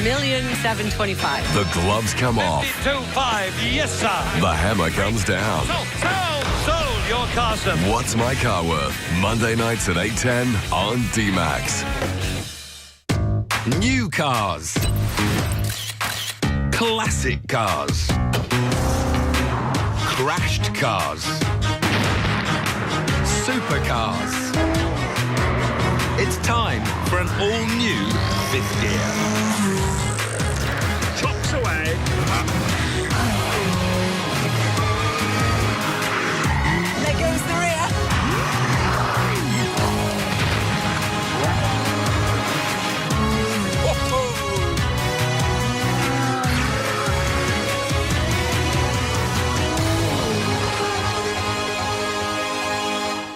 1,725,000. The gloves come off. 52.5, yes, sir. The hammer comes down. Sold your car, sir. What's my car worth? Monday nights at 8:10 on D-Max. New cars. Classic cars. Crashed cars. Supercars. It's time for an all-new fifth gear. Chops away. There goes the rear.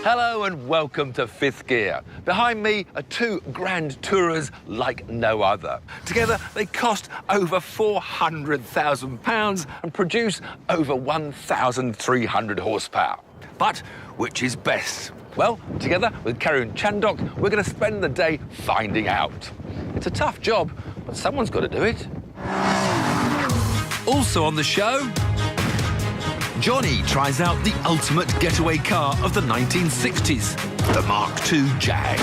Hello and welcome to Fifth Gear. Behind me are two Grand Tourers like no other. Together they cost over £400,000 and produce over 1,300 horsepower. But which is best? Well, together with Karun Chandok, we're going to spend the day finding out. It's a tough job, but someone's got to do it. Also on the show, Johnny tries out the ultimate getaway car of the 1960s, the Mark II Jag.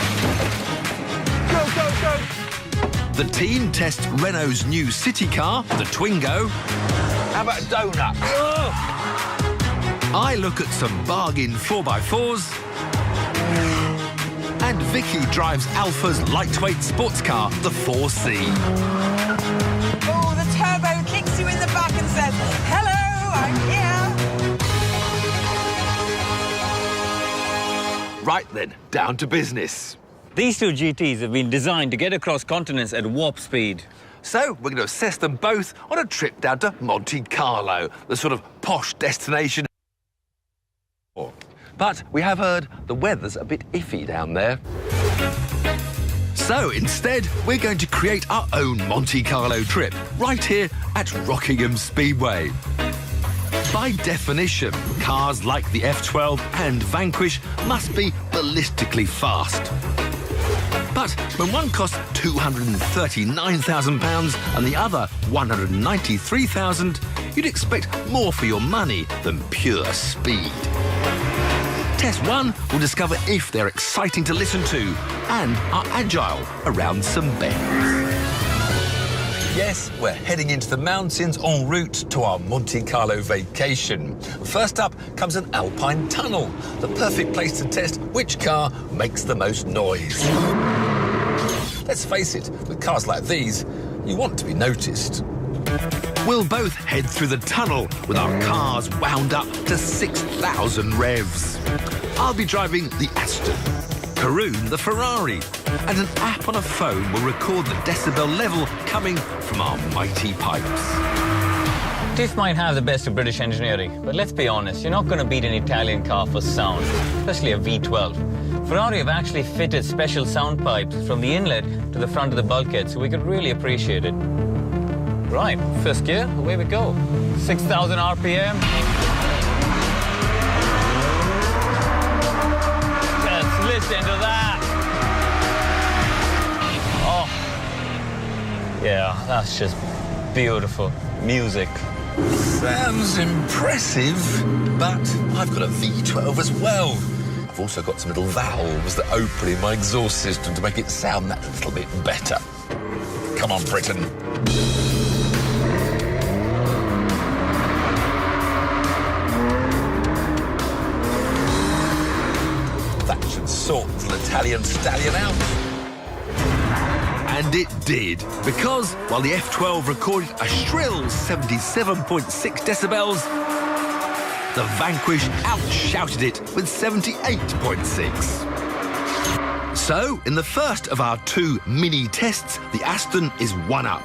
Go, go, go. The team tests Renault's new city car, the Twingo. How about a donut? Oh. I look at some bargain 4x4s. And Vicky drives Alpha's lightweight sports car, the 4C. Oh, the turbo kicks you in the back and says, hello, I'm here. Right then, down to business. These two GTs have been designed to get across continents at warp speed. So we're going to assess them both on a trip down to Monte Carlo, the sort of posh destination. But we have heard the weather's a bit iffy down there. So instead, we're going to create our own Monte Carlo trip right here at Rockingham Speedway. By definition, cars like the F12 and Vanquish must be ballistically fast. But when one costs £239,000 and the other £193,000, you'd expect more for your money than pure speed. Test 1 will discover if they're exciting to listen to and are agile around some bends. Yes, we're heading into the mountains en route to our Monte Carlo vacation. First up comes an alpine tunnel, the perfect place to test which car makes the most noise. Let's face it, with cars like these, you want to be noticed. We'll both head through the tunnel with our cars wound up to 6,000 revs. I'll be driving the Aston, Karun the Ferrari, and an app on a phone will record the decibel level coming from our mighty pipes. This might have the best of British engineering, but let's be honest, you're not going to beat an Italian car for sound, especially a V12. Ferrari have actually fitted special sound pipes from the inlet to the front of the bulkhead, so we could really appreciate it. Right, first gear, away we go. 6,000 RPM. Just listen to that. Oh, yeah, that's just beautiful music. Sounds impressive, but I've got a V12 as well. I've also got some little valves that open in my exhaust system to make it sound that little bit better. Come on, Britain. That should sort the Italian stallion out. And it did, because while the F12 recorded a shrill 77.6 decibels, the Vanquish outshouted it with 78.6. So, in the first of our two mini tests, the Aston is one up.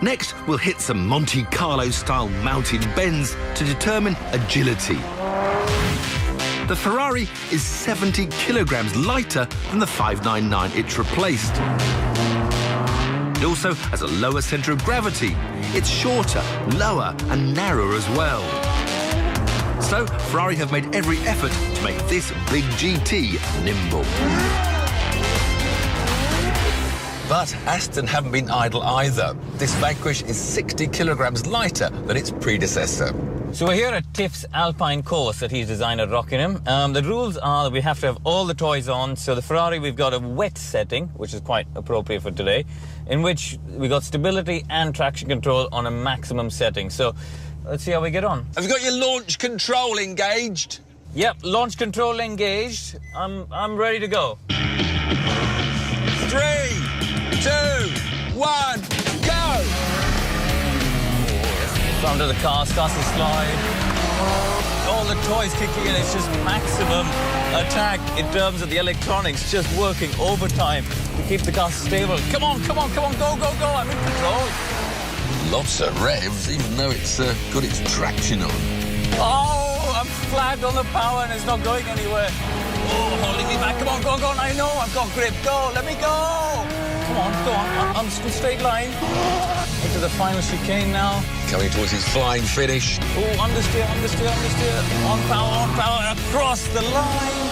Next, we'll hit some Monte Carlo-style mountain bends to determine agility. The Ferrari is 70 kilograms lighter than the 599 it replaced. It also has a lower centre of gravity. It's shorter, lower and narrower as well. So Ferrari have made every effort to make this big GT nimble. But Aston haven't been idle either. This Vanquish is 60 kilograms lighter than its predecessor. So we're here at Tiff's Alpine course that he's designed at Rockingham. The rules are that we have to have all the toys on. So the Ferrari, we've got a wet setting, which is quite appropriate for today, in which we got stability and traction control on a maximum setting. So let's see how we get on. Have you got your launch control engaged? Yep, launch control engaged. I'm ready to go. 3, 2, 1, go! Front of the car starts to slide. All the toys kicking in. It's just maximum attack in terms of the electronics, just working overtime to keep the car stable. Come on, come on, come on, go, go, go. I'm in control. Lots of revs, even though it's got its traction on. Oh, I'm flat on the power and it's not going anywhere. Oh, holding me back. Come on, go, go. I know I've got grip. Go, let me go. Come on, go on. I'm straight line. Into the final chicane now. Coming towards his flying finish. Oh, understeer, understeer, understeer. On power, across the line.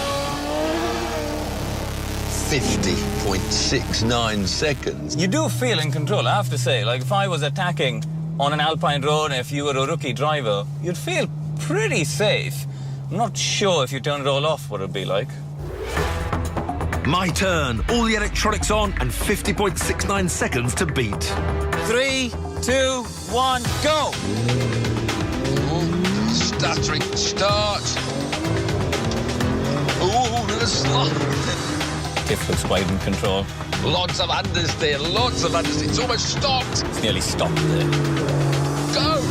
50.69 seconds. You do feel in control, I have to say. Like, if I was attacking on an Alpine road and if you were a rookie driver, you'd feel pretty safe. I'm not sure if you turn it all off what it'd be like. My turn. All the electronics on and 50.69 seconds to beat. 3, 2, 1, go! Ooh, stuttering start. Ooh, the slide. Tiff looks quite in control. Lots of understeer, lots of understeer. It's almost stopped. It's nearly stopped there. Go!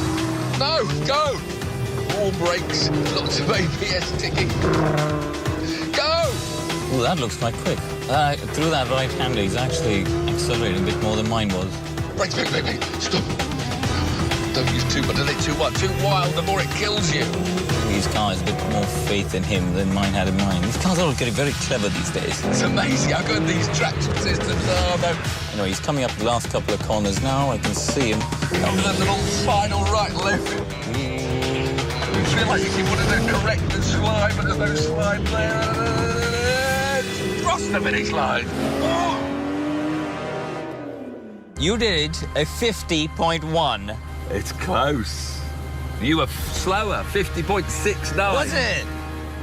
No, go! More brakes, lots of ABS ticking. Go! Oh, that looks quite quick. Through that right-hander, he's actually accelerating a bit more than mine was. Brakes, brakes, brakes, brakes. Stop. Don't use too much. Don't let too wild. Too wild, the more it kills you. These cars, a bit more faith in him than mine had in mine. These cars are all getting very clever these days. It's amazing how good these traction systems are, though. Anyway, he's coming up the last couple of corners now. I can see him. Over that little final right left. You feel like you want to correct the slide, but there's no slide there. Cross the finish line. Oh. You did a 50.1. It's close. You were slower, 50.69. Was it?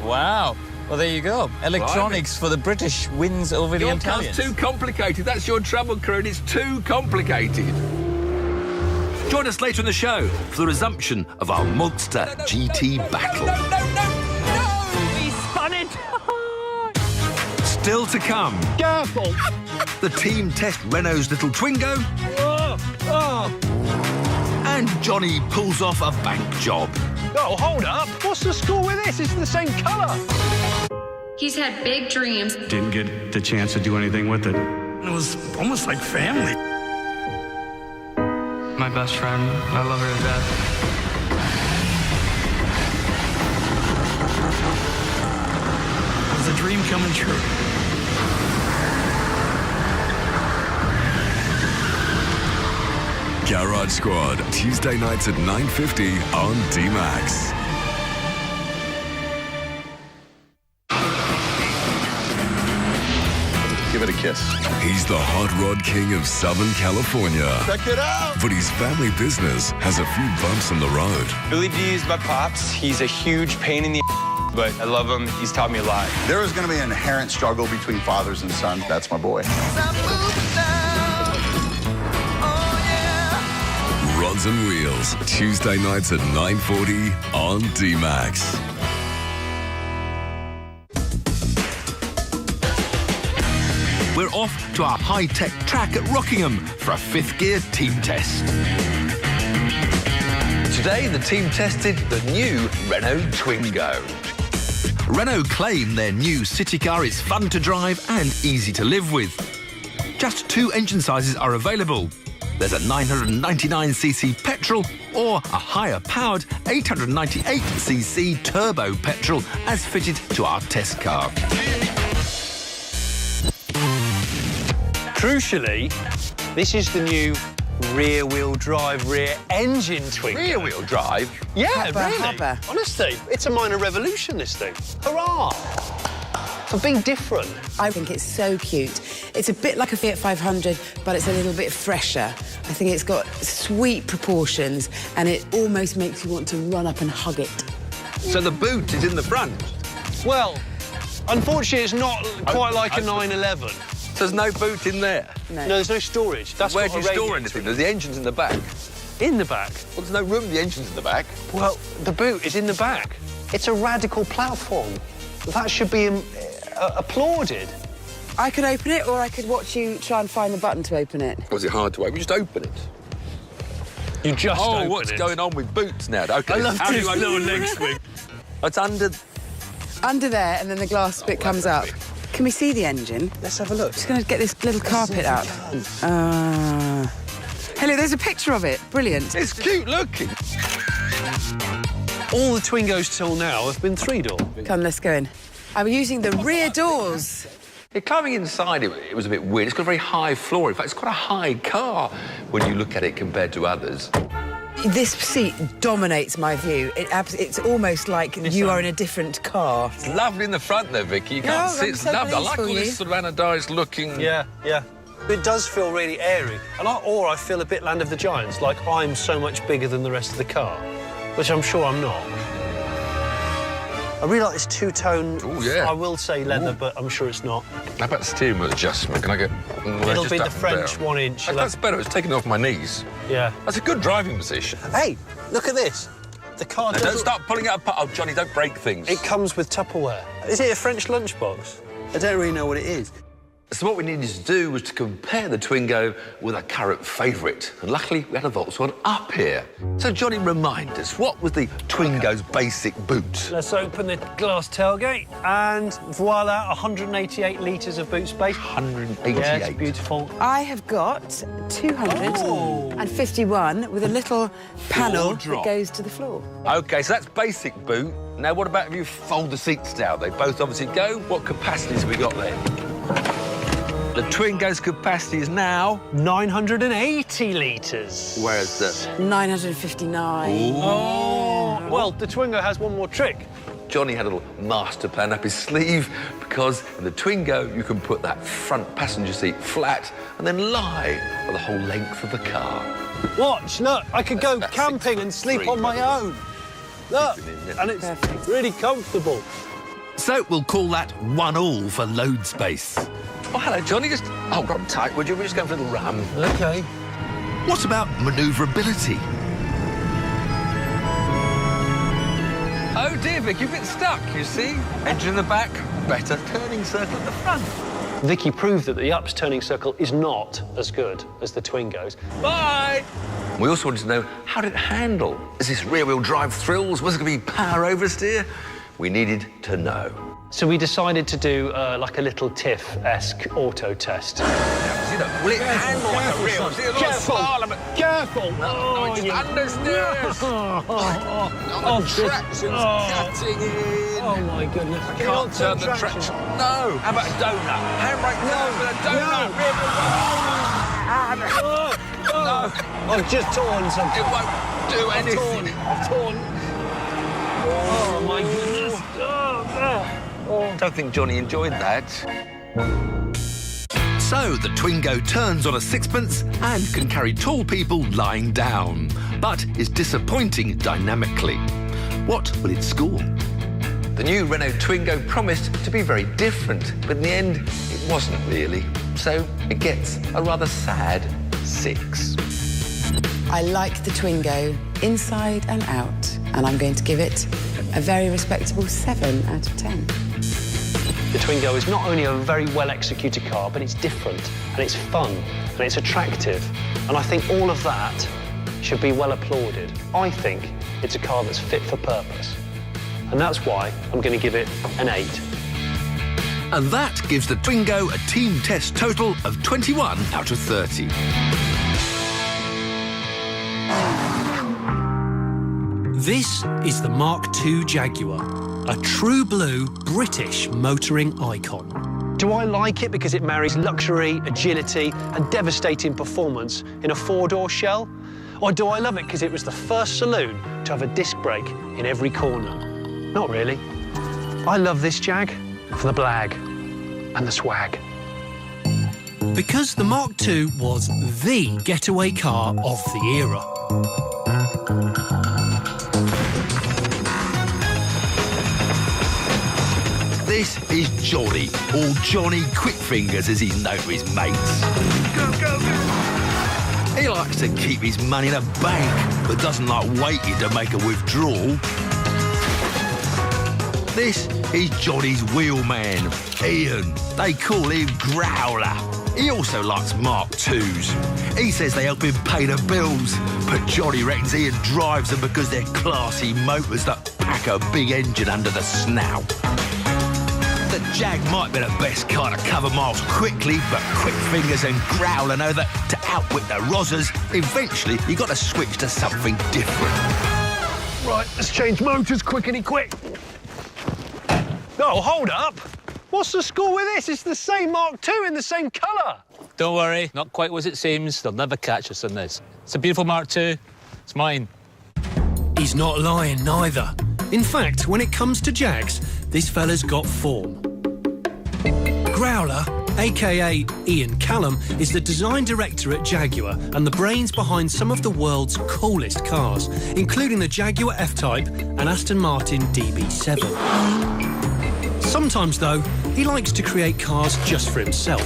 Wow. Well, there you go. Electronics for the British wins over the Your Italians. car's too complicated. That's your trouble, crew, and it's too complicated. Join us later in the show for the resumption of our monster GT battle. No! We spun it! Still to come, Careful! the team test Renault's little Twingo, Oh! and Johnny pulls off a bank job. Oh, hold up! What's the score with this? It's the same colour. He's had big dreams. Didn't get the chance to do anything with it. It was almost like family. My best friend, I love her to death. It was a dream coming true. Garage Squad, Tuesday nights at 9:50 on D-Max. Give it a kiss. He's the hot rod king of Southern California. Check it out. But his family business has a few bumps on the road. Billy D is my pops. He's a huge pain in the but I love him. He's taught me a lot. There is going to be an inherent struggle between fathers and sons. That's my boy. Rods and Wheels, Tuesday nights at 9:40 on D-Max. We're off to our high-tech track at Rockingham for a fifth gear team test. Today, the team tested the new Renault Twingo. Renault claim their new city car is fun to drive and easy to live with. Just 2 engine sizes are available. There's a 999cc petrol or a higher-powered 898cc turbo petrol as fitted to our test car. Crucially, this is the new rear-wheel drive, rear-engine Twingo. Rear-wheel drive? Yeah, Hubba, really. hubba. Honestly, it's a minor revolution, this thing. Hurrah! for being different. I think it's so cute. It's a bit like a Fiat 500, but it's a little bit fresher. I think it's got sweet proportions, and it almost makes you want to run up and hug it. So the boot is in the front. Well, unfortunately, it's not quite like a 911. So there's no boot in there? No, there's no storage. That's Where what do you a store radiator anything? The engine's in the back. In the back? Well, there's no room, the engine's in the back. Well, the boot is in the back. It's a radical platform. That should be applauded. I could open it, or I could watch you try and find the button to open it. Was it hard to open? You just open it. You just open what's it. going on with boots now? Okay. I love How do this you little open it? leg swing. It's under... Under there, and then the glass bit comes up. Can we see the engine? Let's have a look. Just going to get this little carpet out. Hello, there's a picture of it. Brilliant. It's cute looking. All the Twingos till now have been three-door. Come, let's go in. I'm using the rear doors. Climbing inside it was a bit weird. It's got a very high floor. In fact, it's quite a high car when you look at it compared to others. This seat dominates my view. It's almost like you are in a different car. It's lovely in the front there, Vicky. You can't see. It's lovely. I like all this sort of anodized looking... Yeah. It does feel really airy. Or I feel a bit Land of the Giants, like I'm so much bigger than the rest of the car, which I'm sure I'm not. I really like this two-tone, I will say leather, but I'm sure it's not. How about the steering wheel adjustment? Can I get... It'll be the French 1 inch. That's better. It's taking off my knees. Yeah. That's a good driving position. Hey, look at this. The car does... Don't start pulling it apart. Oh, Johnny, don't break things. It comes with Tupperware. Is it a French lunchbox? I don't really know what it is. So what we needed to do was to compare the Twingo with our current favourite. And luckily, we had a Volkswagen up here. So, Johnny, remind us, what was the Twingo's basic boot? Let's open the glass tailgate, and voila, 188 litres of boot space. 188? Yeah, it's beautiful. I have got 251 with a little panel that goes to the floor. OK, so that's basic boot. Now, what about if you fold the seats down? They both obviously go. What capacities have we got there? The Twingo's capacity is now... 980 litres. Whereas the... 959. Oh! Well, the Twingo has one more trick. Johnny had a little master plan up his sleeve because in the Twingo, you can put that front passenger seat flat and then lie for the whole length of the car. Watch, look, I could go camping and sleep on my own. Look, and it's really comfortable. So we'll call that 1-1 for load space. Oh, hello, Johnny. Just... Oh, grab tight, would you? We're just going for a little run. OK. What about manoeuvrability? Oh, dear, Vic, you've been stuck, you see. Engine in the back, better turning circle at the front. Vicky proved that the UPS turning circle is not as good as the Twingo's. Bye! We also wanted to know, how did it handle? Is this rear-wheel drive thrills? Was it going to be power oversteer? We needed to know. So we decided to do like a little TIFF-esque auto test. Will it handle like a real? Careful! No, it just understeers. Traction's cutting in. Oh, my goodness. I can't turn the traction. No. How about a donut? Handbrake down with a donut. No. I've just torn something. It won't do anything. I've torn. Oh, my goodness. I don't think Johnny enjoyed that. So the Twingo turns on a sixpence and can carry tall people lying down, but is disappointing dynamically. What will it score? The new Renault Twingo promised to be very different, but in the end, it wasn't really. So it gets a rather sad 6. I like the Twingo inside and out, and I'm going to give it a very respectable 7 out of 10. The Twingo is not only a very well-executed car, but it's different, and it's fun, and it's attractive. And I think all of that should be well applauded. I think it's a car that's fit for purpose. And that's why I'm going to give it an 8. And that gives the Twingo a team test total of 21 out of 30. This is the Mark II Jaguar, a true blue British motoring icon. Do I like it because it marries luxury, agility and devastating performance in a 4-door shell? Or do I love it because it was the first saloon to have a disc brake in every corner? Not really. I love this Jag for the blag. and the swag. Because the Mark II was the getaway car of the era. This is Johnny, or Johnny Quickfingers as he's known to his mates. Go, go, go! He likes to keep his money in a bank, but doesn't like waiting to make a withdrawal. This is Johnny's wheelman, Ian. They call him Growler. He also likes Mark IIs. He says they help him pay the bills, but Johnny reckons Ian drives them because they're classy motors that pack a big engine under the snout. The Jag might be the best car to cover miles quickly, but Quickfingers and Growler know that to outwit the Rozzers, eventually you've got to switch to something different. Right, let's change motors quickety-quick. Oh, hold up. What's the score with this? It's the same Mark II in the same colour. Don't worry, not quite as it seems. They'll never catch us in this. It's a beautiful Mark II. It's mine. He's not lying, neither. In fact, when it comes to Jags, this fella's got form. Growler, a.k.a. Ian Callum, is the design director at Jaguar and the brains behind some of the world's coolest cars, including the Jaguar F-Type and Aston Martin DB7. Sometimes, though, he likes to create cars just for himself.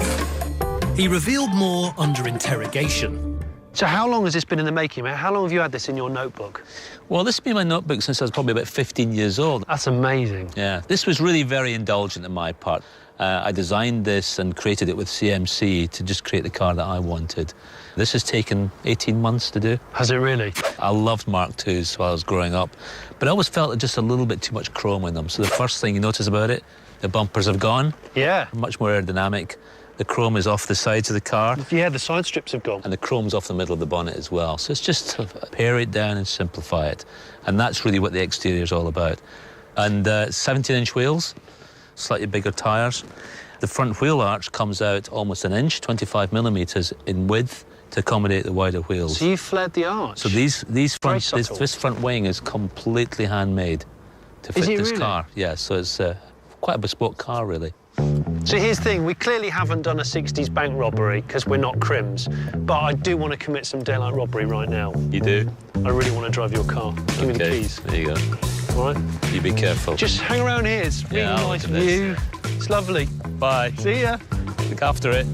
He revealed more under interrogation. So how long has this been in the making, mate? How long have you had this in your notebook? Well, this has been my notebook since I was probably about 15 years old. That's amazing. Yeah, this was really very indulgent on my part. I designed this and created it with CMC to just create the car that I wanted. This has taken 18 months to do. Has it really? I loved Mark IIs while I was growing up, but I always felt just a little bit too much chrome in them. So the first thing you notice about it, the bumpers have gone. Yeah. Much more aerodynamic. The chrome is off the sides of the car. Yeah, the side strips have gone. And the chrome's off the middle of the bonnet as well. So it's just to pare it down and simplify it. And that's really what the exterior is all about. And 17-inch wheels, slightly bigger tyres. The front wheel arch comes out almost an inch, 25 millimetres in width to accommodate the wider wheels. So you flared the arch? So this front wing is completely handmade to fit this car. Yeah, so it's quite a bespoke car, really. So here's the thing, we clearly haven't done a 60s bank robbery because we're not crims, but I do want to commit some daylight robbery right now. You do? I really want to drive your car. Give me the keys. There you go. All right? You be careful. Just hang around here, it's really nice view. It's lovely. Bye. See ya. Look after it.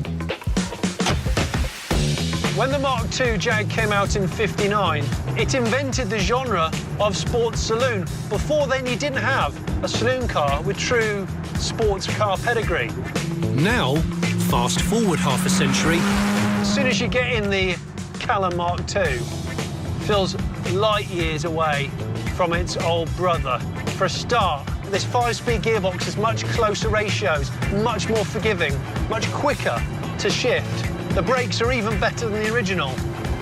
When the Mark II Jag came out in '59, it invented the genre of sports saloon. Before then, you didn't have a saloon car with true sports car pedigree. Now, fast forward half a century. As soon as you get in the Callum Mark II, feels light years away from its old brother. For a start, this 5-speed gearbox has much closer ratios, much more forgiving, much quicker to shift. The brakes are even better than the original.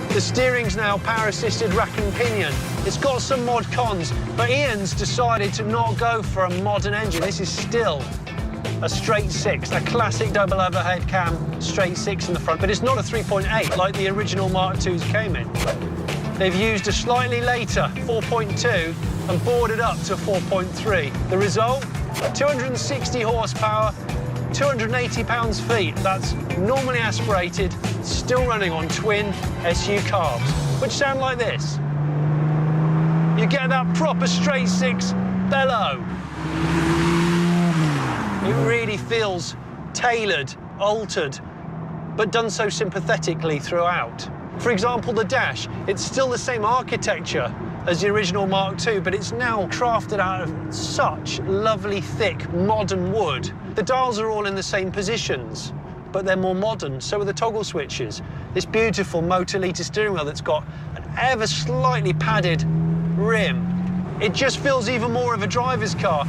The steering's now power-assisted rack and pinion. It's got some mod cons, but Ian's decided to not go for a modern engine. This is still a straight 6, a classic double overhead cam, straight 6 in the front, but it's not a 3.8 like the original Mark IIs came in. They've used a slightly later 4.2 and boarded up to 4.3. The result? 260 horsepower, 280 pounds-feet. That's normally aspirated, still running on twin SU carbs, which sound like this. You get that proper straight 6 bellow. It really feels tailored, altered, but done so sympathetically throughout. For example, the dash, it's still the same architecture as the original Mark II, but it's now crafted out of such lovely, thick, modern wood. The dials are all in the same positions, but they're more modern, so are the toggle switches. This beautiful motor-liter steering wheel that's got an ever slightly padded rim. It just feels even more of a driver's car.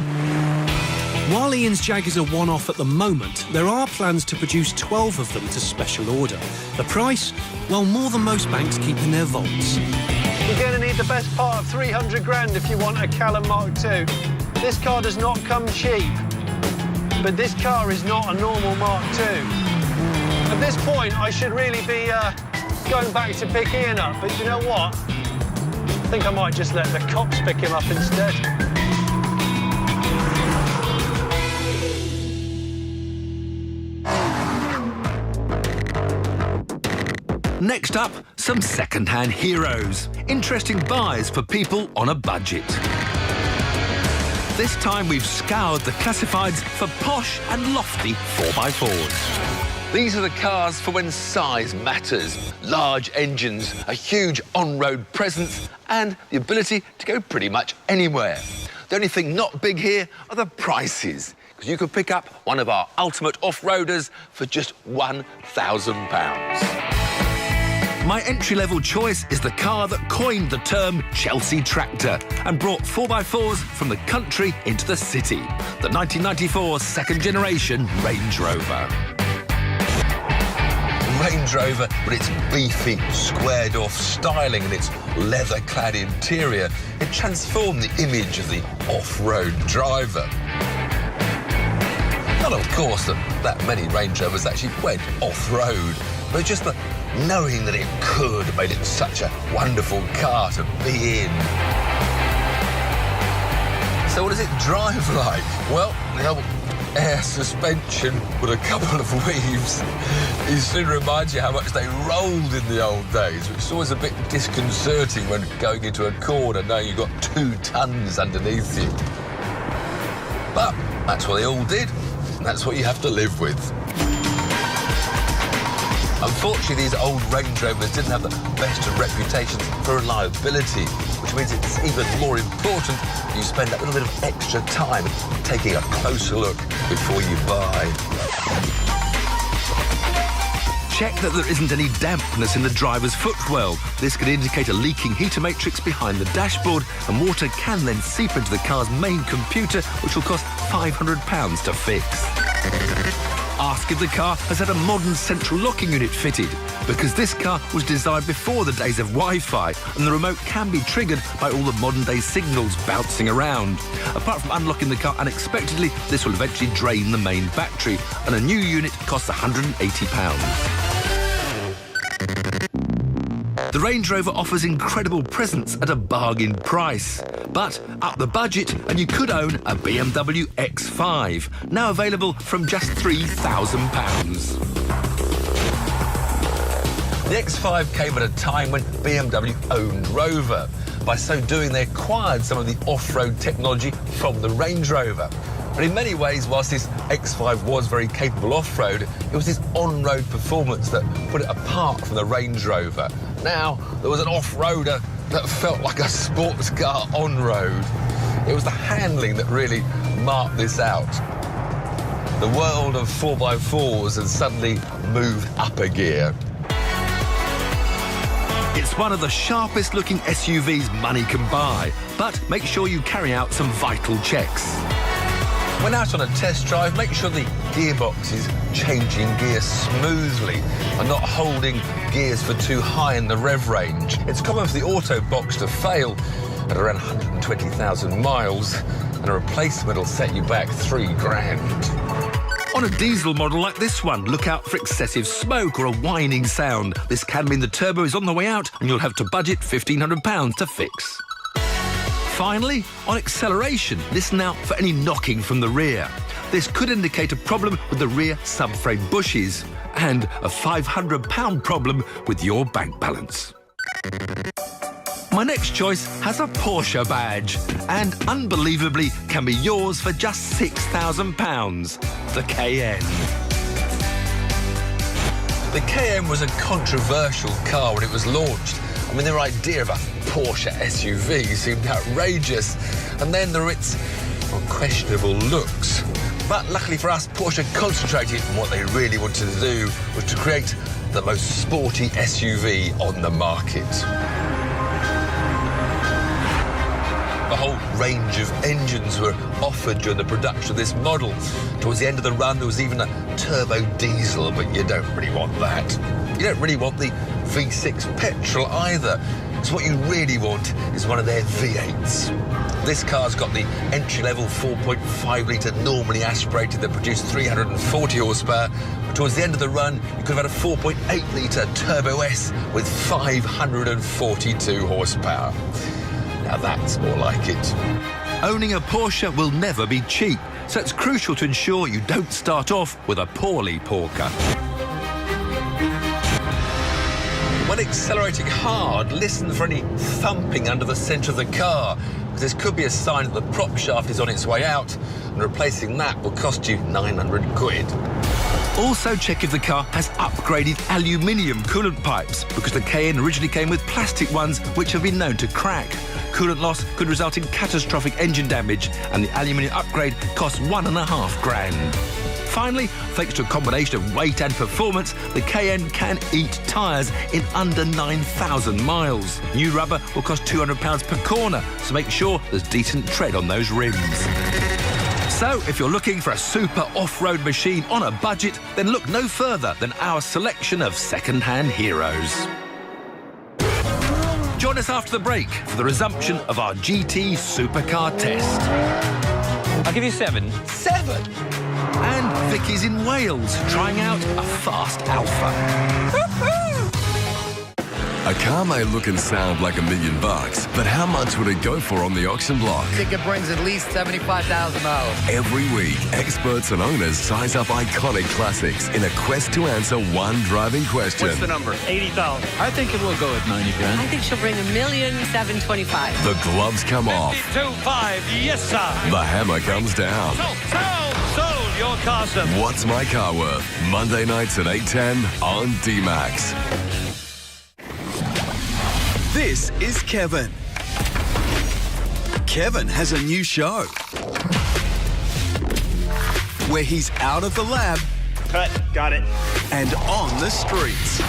While Ian's Jag is a one-off at the moment, there are plans to produce 12 of them to special order. The price? Well, more than most banks keep in their vaults. You're going to need the best part of 300 grand if you want a Callum Mark II. This car does not come cheap, but this car is not a normal Mark II. At this point, I should really be going back to pick Ian up, but you know what? I think I might just let the cops pick him up instead. Next up, some second-hand heroes. Interesting buys for people on a budget. This time we've scoured the classifieds for posh and lofty 4x4s. These are the cars for when size matters. Large engines, a huge on-road presence, and the ability to go pretty much anywhere. The only thing not big here are the prices, because you could pick up one of our ultimate off-roaders for just £1,000. My entry-level choice is the car that coined the term Chelsea tractor and brought 4x4s from the country into the city, the 1994 second-generation Range Rover. Range Rover, with its beefy, squared-off styling and its leather-clad interior, it transformed the image of the off-road driver. Not, of course, that many Range Rovers actually went off-road, but just the knowing that it could made it such a wonderful car to be in. So what does it drive like? Well, the old air suspension with a couple of weaves, it soon reminds you how much they rolled in the old days, which is always a bit disconcerting when going into a corner knowing you've got 2 tons underneath you. But that's what they all did, and that's what you have to live with. Unfortunately, these old Range Rovers didn't have the best of reputations for reliability, which means it's even more important you spend a little bit of extra time taking a closer look before you buy. Check that there isn't any dampness in the driver's footwell. This could indicate a leaking heater matrix behind the dashboard, and water can then seep into the car's main computer, which will cost £500 to fix. Ask if the car has had a modern central locking unit fitted, because this car was designed before the days of Wi-Fi, and the remote can be triggered by all the modern-day signals bouncing around. Apart from unlocking the car unexpectedly, this will eventually drain the main battery, and a new unit costs £180. The Range Rover offers incredible presence at a bargain price. But up the budget and you could own a BMW X5, now available from just £3,000. The X5 came at a time when BMW owned Rover. By so doing, they acquired some of the off-road technology from the Range Rover. But in many ways, whilst this X5 was very capable off-road, it was this on-road performance that put it apart from the Range Rover. Now, there was an off-roader that felt like a sports car on-road. It was the handling that really marked this out. The world of 4x4s has suddenly moved up a gear. It's one of the sharpest-looking SUVs money can buy, but make sure you carry out some vital checks. When out on a test drive, make sure the gearbox is changing gear smoothly and not holding gears for too high in the rev range. It's common for the auto box to fail at around 120,000 miles, and a replacement will set you back £3,000. On a diesel model like this one, look out for excessive smoke or a whining sound. This can mean the turbo is on the way out and you'll have to budget £1,500 to fix. Finally, on acceleration, listen out for any knocking from the rear. This could indicate a problem with the rear subframe bushes and a £500 problem with your bank balance. My next choice has a Porsche badge and unbelievably can be yours for just £6,000, the Cayenne. The Cayenne was a controversial car when it was launched. I mean, their idea of a Porsche SUV seemed outrageous, and then there were its questionable looks. But luckily for us, Porsche concentrated on what they really wanted to do, was to create the most sporty SUV on the market. A whole range of engines were offered during the production of this model. Towards the end of the run, there was even a turbo diesel, but you don't really want that. You don't really want the V6 petrol either. So what you really want is one of their V8s. This car's got the entry-level 4.5-litre normally aspirated that produced 340 horsepower. But towards the end of the run, you could have had a 4.8-litre Turbo S with 542 horsepower. Now that's more like it. Owning a Porsche will never be cheap, so it's crucial to ensure you don't start off with a poorly porker. When accelerating hard, listen for any thumping under the centre of the car, because this could be a sign that the prop shaft is on its way out, and replacing that will cost you 900 quid. Also check if the car has upgraded aluminium coolant pipes, because the Cayenne originally came with plastic ones which have been known to crack. Coolant loss could result in catastrophic engine damage, and the aluminium upgrade costs $1.5 grand. Finally, thanks to a combination of weight and performance, the Cayenne can eat tyres in under 9,000 miles. New rubber will cost £200 per corner, so make sure there's decent tread on those rims. So, if you're looking for a super off-road machine on a budget, then look no further than our selection of second-hand heroes. Join us after the break for the resumption of our GT supercar test. I'll give you 7. 7? And Vicky's in Wales, trying out a fast Alpha. A car may look and sound like $1 million, but how much would it go for on the auction block? I think it brings at least $75,000. Every week, experts and owners size up iconic classics in a quest to answer one driving question. What's the number? 80,000. I think it will go at 90 grand. I think she'll bring $1,725,000. The gloves come off. 52.5, yes, sir. The hammer comes down. Sold, your car, sir. What's my car worth? Monday nights at 8:10 on D-Max. This is Kevin. Kevin has a new show where he's out of the lab. Cut, got it. And on the streets.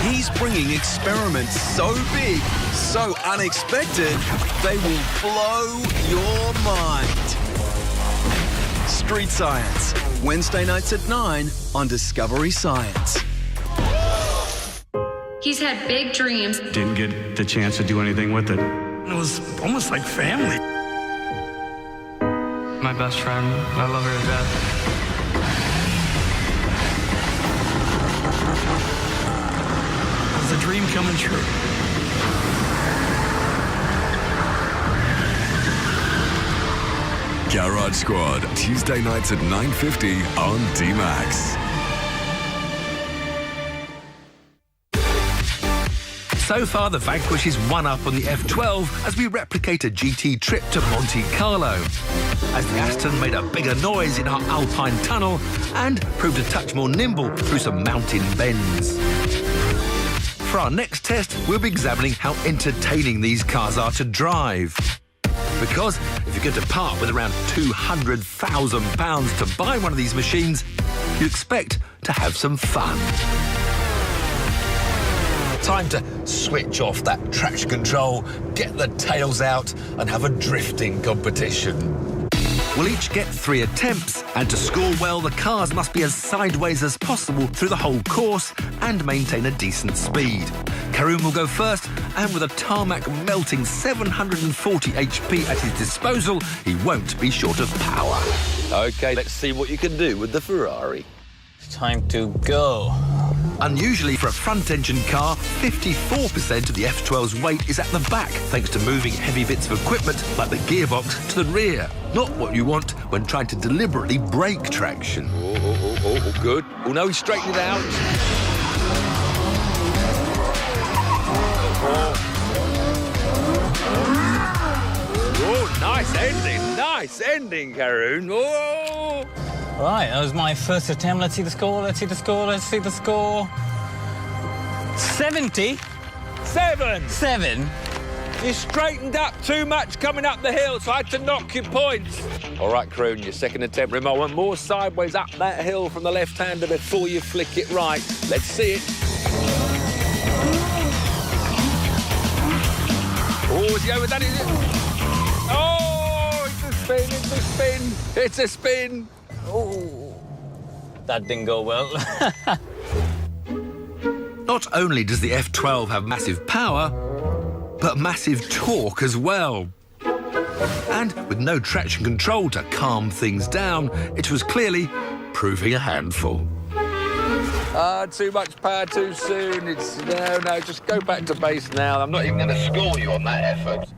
He's bringing experiments so big, so unexpected, they will blow your mind. Street Science, Wednesday nights at 9 on Discovery Science. He's had big dreams. Didn't get the chance to do anything with it. It was almost like family. My best friend, I love her to death. It was a dream coming true. Garage Squad, Tuesday nights at 9:50 on D-Max. So far, the Vanquish is one up on the F12 as we replicate a GT trip to Monte Carlo. As the Aston made a bigger noise in our Alpine tunnel and proved a touch more nimble through some mountain bends. For our next test, we'll be examining how entertaining these cars are to drive. Because if you're going to part with around £200,000 to buy one of these machines, you expect to have some fun. Time to switch off that traction control, get the tails out and have a drifting competition. We'll each get 3 attempts, and to score well, the cars must be as sideways as possible through the whole course and maintain a decent speed. Karoon will go first, and with a tarmac melting 740 HP at his disposal, he won't be short of power. OK, let's see what you can do with the Ferrari. It's time to go. Unusually for a front-engine car, 54% of the F12's weight is at the back, thanks to moving heavy bits of equipment like the gearbox to the rear. Not what you want when trying to deliberately brake traction. Oh, good. Oh, no, he's straightened it out. Oh, nice ending. Nice ending, Karoon. Oh! Right, that was my first attempt. Let's see the score, let's see the score, let's see the score. 70. 7. You straightened up too much coming up the hill, so I had to knock your points. All right, Karoon, your second attempt. Remember, one more sideways up that hill from the left-hander before you flick it right. Let's see it. Oh, is he over that? Is it? Oh, it's a spin, it's a spin, it's a spin. Oh, that didn't go well. Not only does the F12 have massive power, but massive torque as well. And with no traction control to calm things down, it was clearly proving a handful. Too much power too soon. No, just go back to base now. I'm not even going to score you on that effort.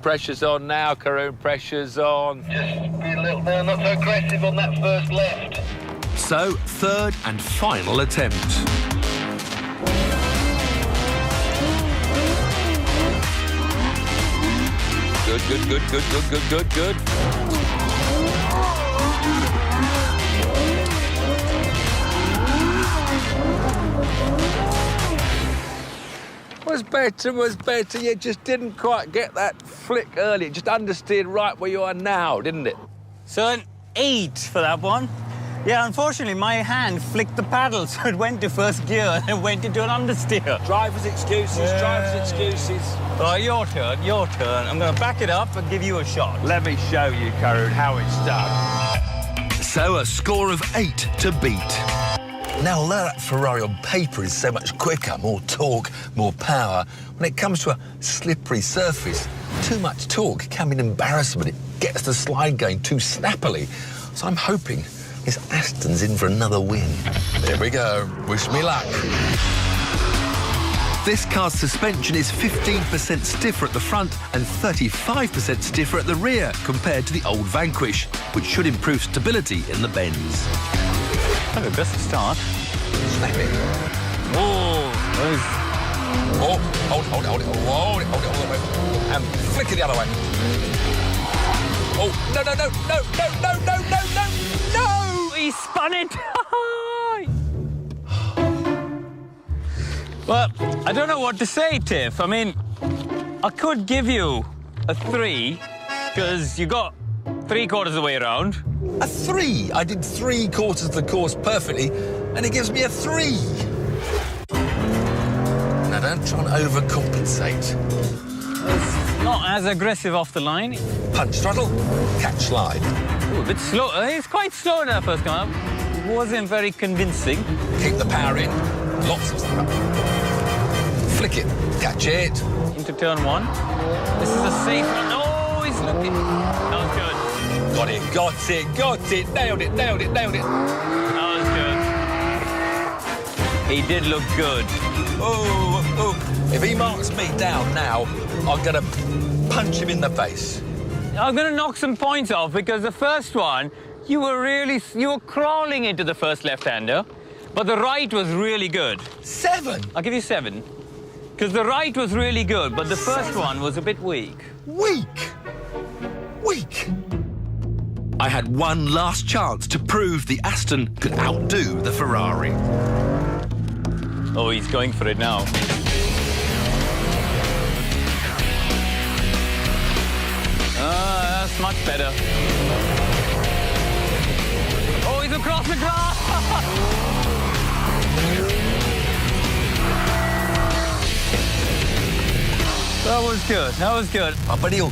Pressure's on now, Karoon, pressure's on. Just be a little bit not so aggressive on that first left. So, third and final attempt. Good. Was better. You just didn't quite get that flick early. It just understeered right where you are now, didn't it? So an 8 for that one. Yeah, unfortunately, my hand flicked the paddle, so it went to first gear and then went into an understeer. Driver's excuses. Oh, your turn. I'm going to back it up and give you a shot. Let me show you, Karun, how it's done. So a score of 8 to beat. Now, although that Ferrari on paper is so much quicker, more torque, more power, when it comes to a slippery surface, too much torque can be an embarrassment. It gets the slide going too snappily. So I'm hoping this Aston's in for another win. Here we go. Wish me luck. This car's suspension is 15% stiffer at the front and 35% stiffer at the rear compared to the old Vanquish, which should improve stability in the bends. Oh, best start. Snap it. Oh, hold it. And flick it the other way. Oh, no. He spun it. Well, I don't know what to say, Tiff. I mean, I could give you a 3 because you got 3/4 of the way around. A 3? I did 3/4 of the course perfectly, and it gives me a 3. Now, don't try and overcompensate. It's not as aggressive off the line. Punch throttle, catch slide. Ooh, a bit slow. It's quite slow in that first come up. It wasn't very convincing. Keep the power in. Lots of stuff. Flick it, catch it. Into turn 1. This is a safe one. Oh, he's looking. That was good. Got it. Nailed it. That was good. He did look good. Oh. If he marks me down now, I'm going to punch him in the face. I'm going to knock some points off because the first one, you were crawling into the first left-hander, but the right was really good. 7? I'll give you 7. Because the right was really good, but the first one was a bit weak. Weak? I had one last chance to prove the Aston could outdo the Ferrari. Oh, he's going for it now. That's much better. Oh, he's across the grass! That was good. I bet he'll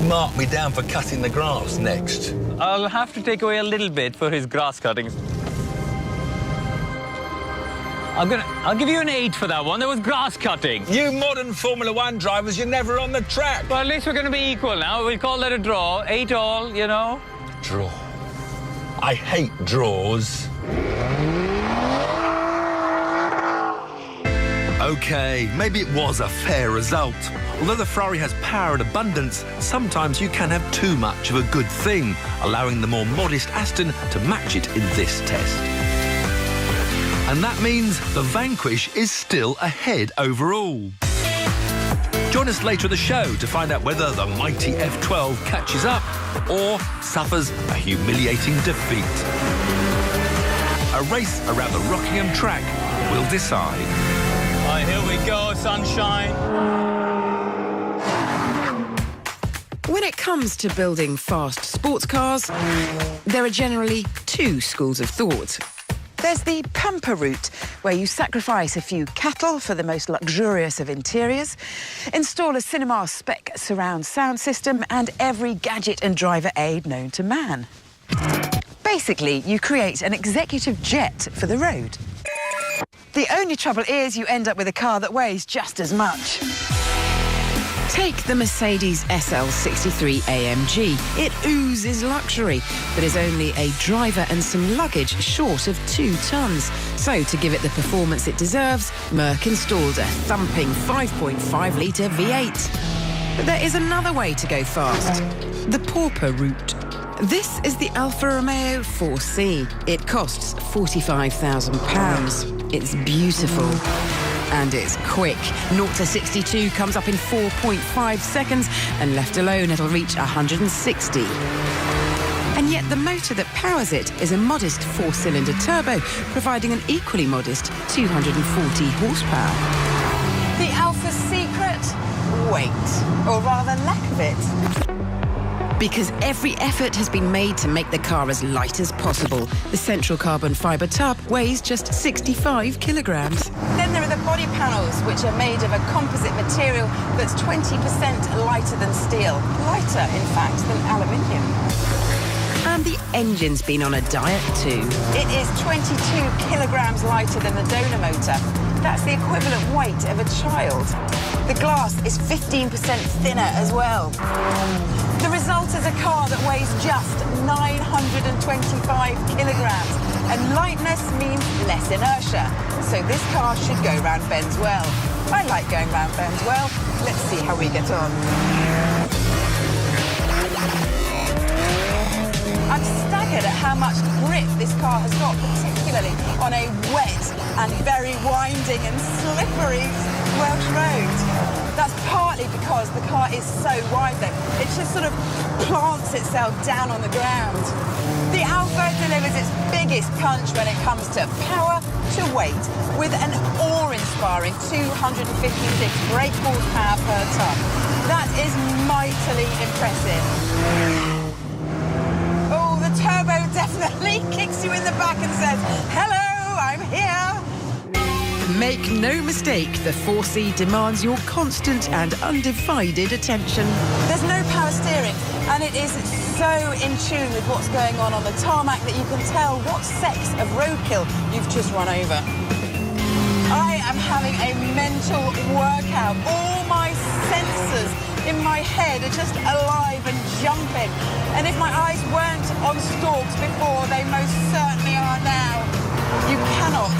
mark me down for cutting the grass next. I'll have to take away a little bit for his grass cuttings. I'll give you an 8 for that one. There was grass cutting. You modern Formula 1 drivers, you're never on the track. Well, at least we're going to be equal now. We'll call that a draw. 8 all, you know. Draw. I hate draws. OK, maybe it was a fair result. Although the Ferrari has power in abundance, sometimes you can have too much of a good thing, allowing the more modest Aston to match it in this test. And that means the Vanquish is still ahead overall. Join us later in the show to find out whether the mighty F12 catches up or suffers a humiliating defeat. A race around the Rockingham track will decide. All right, here we go, sunshine. When it comes to building fast sports cars, there are generally 2 schools of thought. There's the pamper route, where you sacrifice a few cattle for the most luxurious of interiors, install a cinema-spec surround sound system and every gadget and driver aid known to man. Basically, you create an executive jet for the road. The only trouble is you end up with a car that weighs just as much. Take the Mercedes SL63 AMG. It oozes luxury, but is only a driver and some luggage short of 2 tons. So, to give it the performance it deserves, Merc installed a thumping 5.5-litre V8. But there is another way to go fast. The pauper route. This is the Alfa Romeo 4C. It costs £45,000. It's beautiful. And it's quick. 0 to 62 comes up in 4.5 seconds, and left alone it'll reach 160. And yet the motor that powers it is a modest 4-cylinder turbo, providing an equally modest 240 horsepower. The Alpha's secret? Weight, or rather lack of it. Because every effort has been made to make the car as light as possible. The central carbon fibre tub weighs just 65 kilograms. Then there are the body panels, which are made of a composite material that's 20% lighter than steel. Lighter, in fact, than aluminium. And the engine's been on a diet too. It is 22 kilograms lighter than the donor motor. That's the equivalent weight of a child. The glass is 15% thinner as well. The result is a car that weighs just 925 kilograms. And lightness means less inertia. So this car should go round bends well. I like going round bends well. Let's see how we get on. I'm staggered at how much grip this car has got, particularly on a wet and very winding and slippery Welsh road. That's partly because the car is so wide, though. It just sort of plants itself down on the ground. The Alfa delivers its biggest punch when it comes to power to weight, with an awe-inspiring 256 brake horsepower per tonne. That is mightily impressive. Turbo definitely kicks you in the back and says, hello, I'm here. Make no mistake, the 4C demands your constant and undivided attention. There's no power steering, and it is so in tune with what's going on the tarmac that you can tell what sex of roadkill you've just run over. I am having a mental workout. All my sensors in my head are just alive and jumping. And if my eyes weren't on stalks before, they most certainly are now. You cannot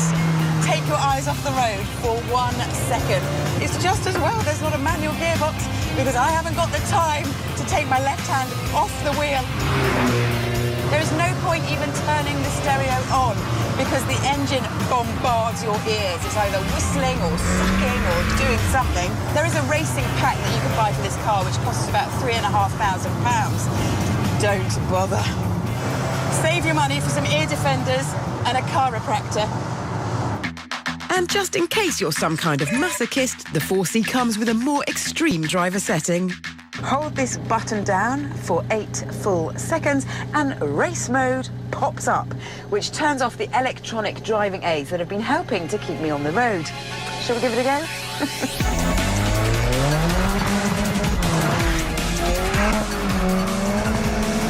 take your eyes off the road for 1 second. It's just as well there's not a manual gearbox, because I haven't got the time to take my left hand off the wheel. There is no point even turning the stereo on, because the engine bombards your ears. It's either whistling or sucking or doing something. There is a racing pack that you can buy for this car, which costs about £3,500. Don't bother. Save your money for some ear defenders and a chiropractor. And just in case you're some kind of masochist, the 4C comes with a more extreme driver setting. Hold this button down for 8 full seconds and race mode pops up, which turns off the electronic driving aids that have been helping to keep me on the road. Shall we give it a go?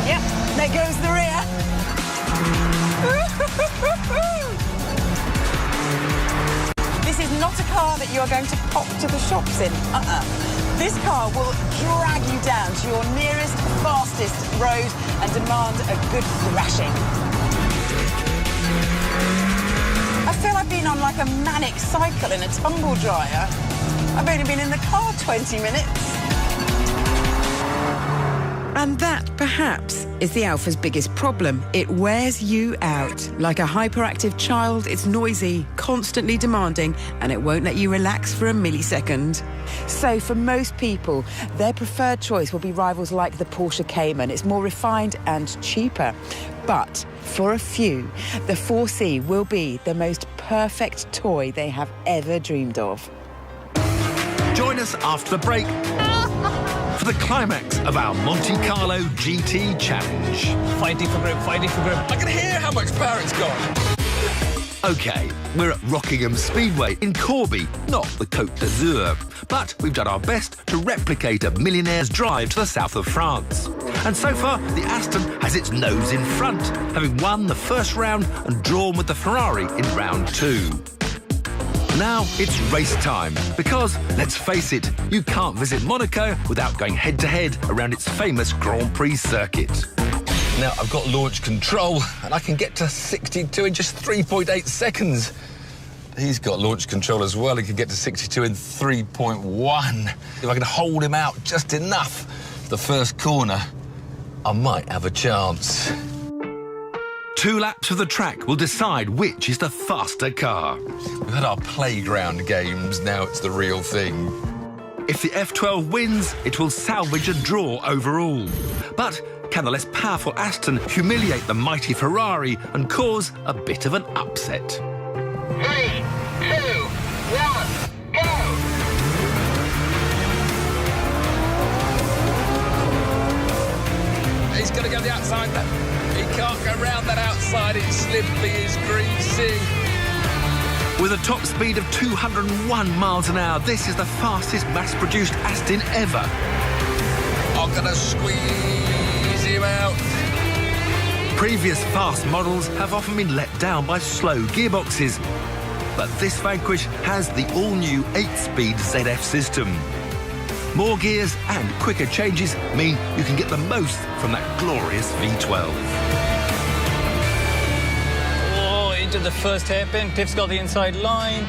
Yep, there goes the rear. This is not a car that you're going to pop to the shops in. This car will drag you down to your nearest, fastest road and demand a good thrashing. I feel I've been on like a manic cycle in a tumble dryer. I've only been in the car 20 minutes. And that, perhaps, is the Alfa's biggest problem. It wears you out. Like a hyperactive child, it's noisy, constantly demanding, and it won't let you relax for a millisecond. So for most people, their preferred choice will be rivals like the Porsche Cayman. It's more refined and cheaper. But for a few, the 4C will be the most perfect toy they have ever dreamed of. Join us after the break for the climax of our Monte Carlo GT Challenge. Fighting for grip, fighting for grip. I can hear how much power it's got. OK, we're at Rockingham Speedway in Corby, not the Côte d'Azur. But we've done our best to replicate a millionaire's drive to the south of France. And so far, the Aston has its nose in front, having won the first round and drawn with the Ferrari in round 2. Now it's race time, because, let's face it, you can't visit Monaco without going head-to-head around its famous Grand Prix circuit. Now, I've got launch control, and I can get to 62 in just 3.8 seconds. He's got launch control as well. He can get to 62 in 3.1. If I can hold him out just enough for the first corner, I might have a chance. 2 laps of the track will decide which is the faster car. We've had our playground games, now it's the real thing. If the F12 wins, it will salvage a draw overall. But can the less powerful Aston humiliate the mighty Ferrari and cause a bit of an upset? 3, 2, 1, go! He's going to go the outside. He can't go round that outside. It's slippery, it's greasy. With a top speed of 201 miles an hour, this is the fastest mass-produced Aston ever. I'm going to squeeze him out. Previous fast models have often been let down by slow gearboxes, but this Vanquish has the all-new 8-speed ZF system. More gears and quicker changes mean you can get the most from that glorious V12. Into the first hairpin. Tiff's got the inside line.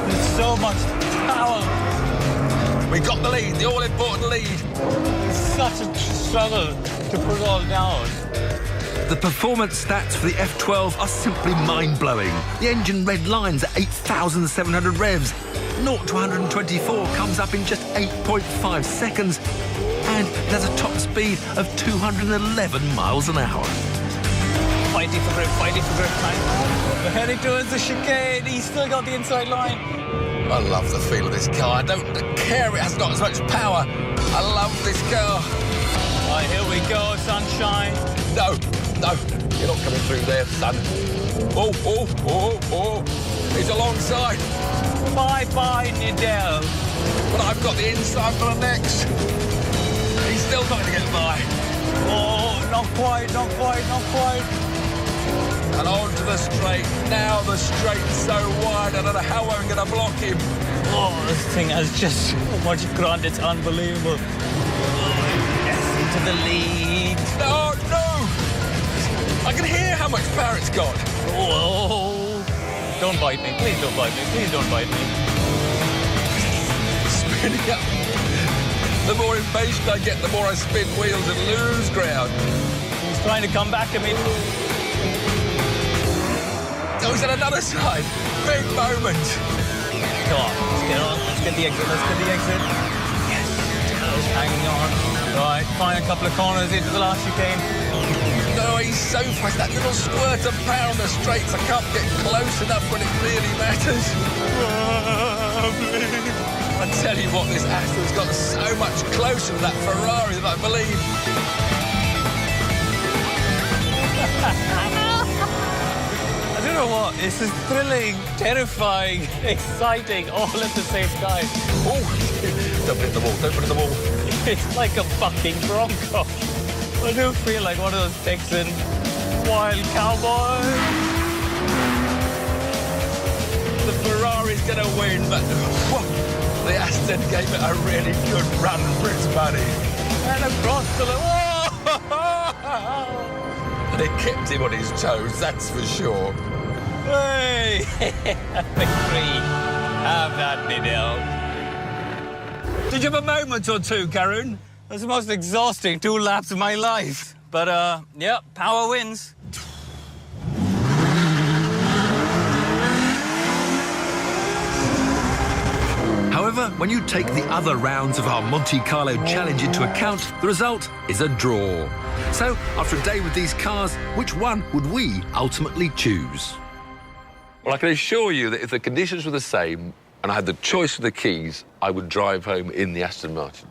There's so much power. We got the lead, the all-important lead. It's such a struggle to put it all down. The performance stats for the F12 are simply mind-blowing. The engine red lines at 8,700 revs. 0 to 124 comes up in just 8.5 seconds. And it has a top speed of 211 miles an hour. Fighting for grip time. We're heading towards the chicane. He's still got the inside line. I love the feel of this car. I don't care it has not as much power. I love this car. Right, here we go, sunshine. No, you're not coming through there, son. Oh. He's alongside. Bye, Nidell. But I've got the inside for the next. He's still not going to get by. Oh, not quite. And on to the straight. Now the straight's so wide, I don't know how I'm going to block him. Oh, this thing has just so much grunt, it's unbelievable. Yes, into the lead. No! I can hear how much power it's got. Oh, don't bite me. Please don't bite me. Spinning up. The more impatient I get, the more I spin wheels and lose ground. He's trying to come back at me. Oh, he's on another side. Big moment. Come on, let's get the exit. Yes, Taylor's hanging on. Right, find a couple of corners into the last chicane. No, he's so fast. That little squirt of power on the straights. I can't get close enough when it really matters. I tell you what, this Aston's got so much closer to that Ferrari than I believe. I don't know what. This is thrilling, terrifying, exciting, all at the same time. Oh, don't put it in the wall. It's like a fucking Bronco. I do feel like one of those Texan wild cowboys. The Ferrari's going to win, but the Aston gave it a really good run for its money. And across the... And it kept him on his toes, that's for sure. Hey! Victory! Have that, Nidell. Did you have a moment or two, Karun? It was the most exhausting 2 laps of my life. But, yeah, power wins. However, when you take the other rounds of our Monte Carlo Challenge into account, the result is a draw. So, after a day with these cars, which one would we ultimately choose? Well, I can assure you that if the conditions were the same and I had the choice of the keys, I would drive home in the Aston Martin.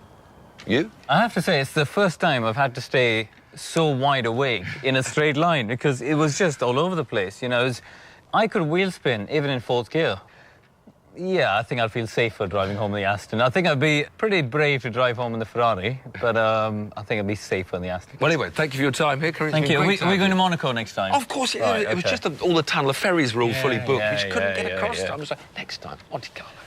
You? I have to say, it's the first time I've had to stay so wide awake in a straight line because it was just all over the place. You know, I could wheel spin even in 4th gear. Yeah, I think I'd feel safer driving home in the Aston. I think I'd be pretty brave to drive home in the Ferrari, but I think I'd be safer in the Aston. Well, anyway, thank you for your time here, Karun. Thank you. Are we going to Monaco next time? Of course, it was just all the tunnel. The ferries were all fully booked. Yeah, we just couldn't get yeah, across. yeah. I was like, next time, Monte Carlo.